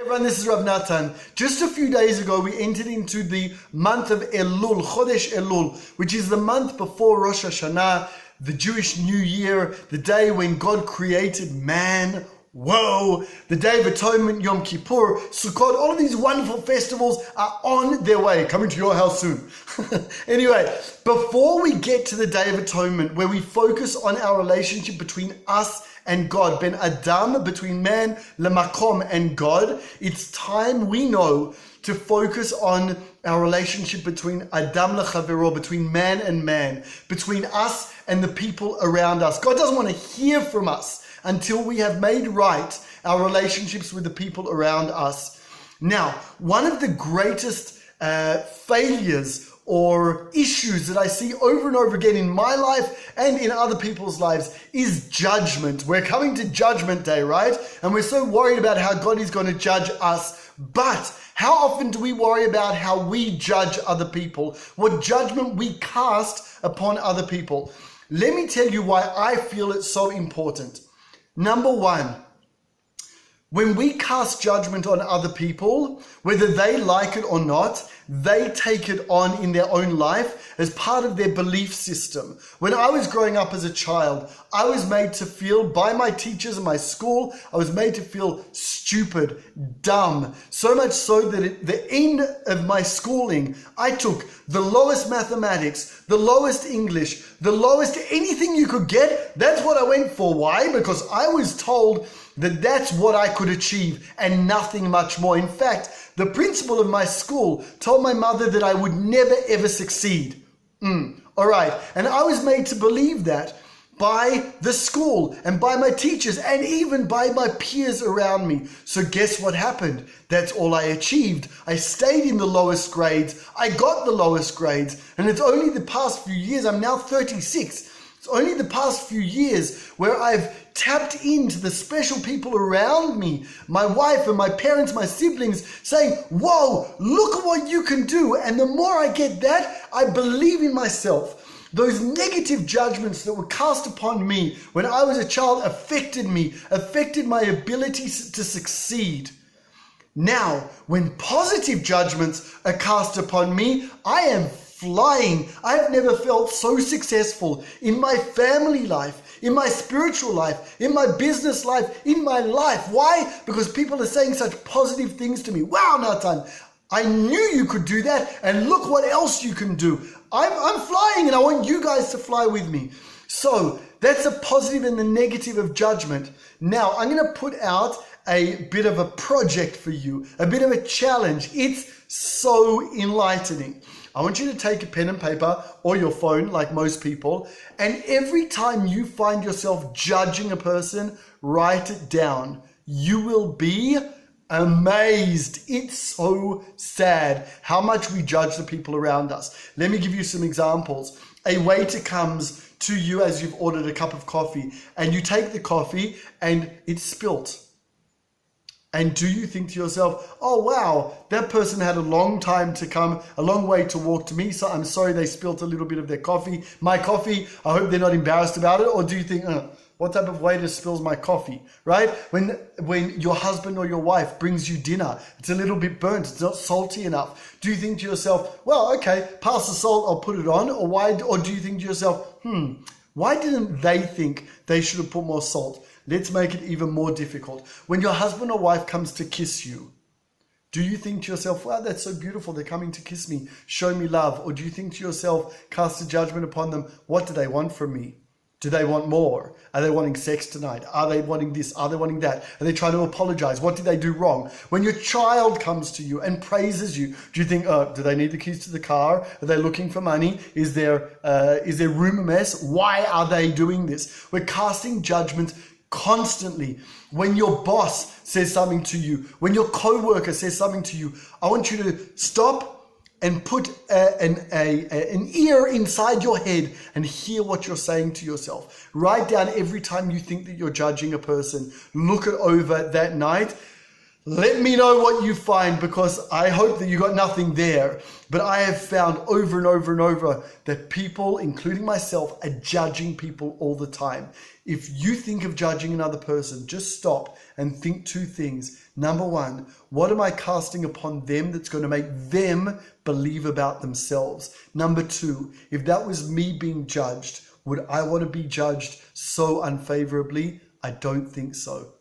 Everyone, this is Rav Natan. Just a few days ago, we entered into the month of Elul, Chodesh Elul, which is the month before Rosh Hashanah, the Jewish New Year, the day when God created man. Whoa! The Day of Atonement, Yom Kippur, Sukkot, all of these wonderful festivals are on their way, coming to your house soon. Anyway, before we get to the Day of Atonement, where we focus on our relationship between us and God, Ben Adam, between man, Lemakom, and God, it's time, we know, to focus on our relationship between Adam lechavero, between man and man, between us and the people around us. God doesn't want to hear from us until we have made right our relationships with the people around us. Now, one of the greatest failures or issues that I see over and over again in my life and in other people's lives is judgment. We're coming to Judgment Day, right? And we're so worried about how God is going to judge us. But how often do we worry about how we judge other people? What judgment we cast upon other people? Let me tell you why I feel it's so important. Number one, when we cast judgment on other people, whether they like it or not, they take it on in their own life as part of their belief system. When I was growing up as a child, I was made to feel by my teachers in my school, I was made to feel stupid, dumb, so much so that at the end of my schooling, I took the lowest mathematics, the lowest English, the lowest anything you could get. That's what I went for. Why? Because I was told that that's what I could achieve and nothing much more. In fact, the principal of my school told my mother that I would never ever succeed. All right. And I was made to believe that by the school and by my teachers and even by my peers around me. So guess what happened? That's all I achieved. I stayed in the lowest grades. I got the lowest grades. And it's only the past few years, I'm now 36. It's only the past few years where I've tapped into the special people around me, my wife and my parents, my siblings, saying, whoa, look at what you can do. And the more I get that, I believe in myself. Those negative judgments that were cast upon me when I was a child affected me, affected my ability to succeed. Now, when positive judgments are cast upon me, I am flying. I've never felt so successful in my family life, in my spiritual life, in my business life, in my life. Why? Because people are saying such positive things to me. Wow, Natan, I knew you could do that, and look what else you can do. I'm flying, and I want you guys to fly with me. So that's a positive and the negative of judgment. Now, I'm going to put out a bit of a project for you, a bit of a challenge. It's so enlightening. I want you to take a pen and paper or your phone, like most people, and every time you find yourself judging a person, write it down. You will be amazed. It's so sad how much we judge the people around us. Let me give you some examples. A waiter comes to you as you've ordered a cup of coffee, and you take the coffee and it's spilt. And do you think to yourself, oh wow, that person had a long time to come, a long way to walk to me, so I'm sorry they spilt a little bit of their coffee, my coffee, I hope they're not embarrassed about it? Or do you think, what type of waiter spills my coffee, right? When your husband or your wife brings you dinner, it's a little bit burnt, it's not salty enough. Do you think to yourself, well, okay, pass the salt, I'll put it on? Or do you think to yourself, why didn't they think they should have put more salt? Let's make it even more difficult. When your husband or wife comes to kiss you, do you think to yourself, wow, that's so beautiful, they're coming to kiss me, show me love? Or do you think to yourself, cast a judgment upon them, what do they want from me? Do they want more? Are they wanting sex tonight? Are they wanting this? Are they wanting that? Are they trying to apologize? What did they do wrong? When your child comes to you and praises you, do you think, do they need the keys to the car? Are they looking for money? Is their room a mess? Why are they doing this? We're casting judgment constantly. When your boss says something to you, when your co-worker says something to you, I want you to stop and put an ear inside your head and hear what you're saying to yourself. Write down every time you think that you're judging a person. Look it over that night. Let me know what you find, because I hope that you got nothing there. But I have found over and over and over that people, including myself, are judging people all the time. If you think of judging another person, just stop and think two things. Number one, what am I casting upon them that's going to make them believe about themselves? Number two, if that was me being judged, would I want to be judged so unfavorably? I don't think so.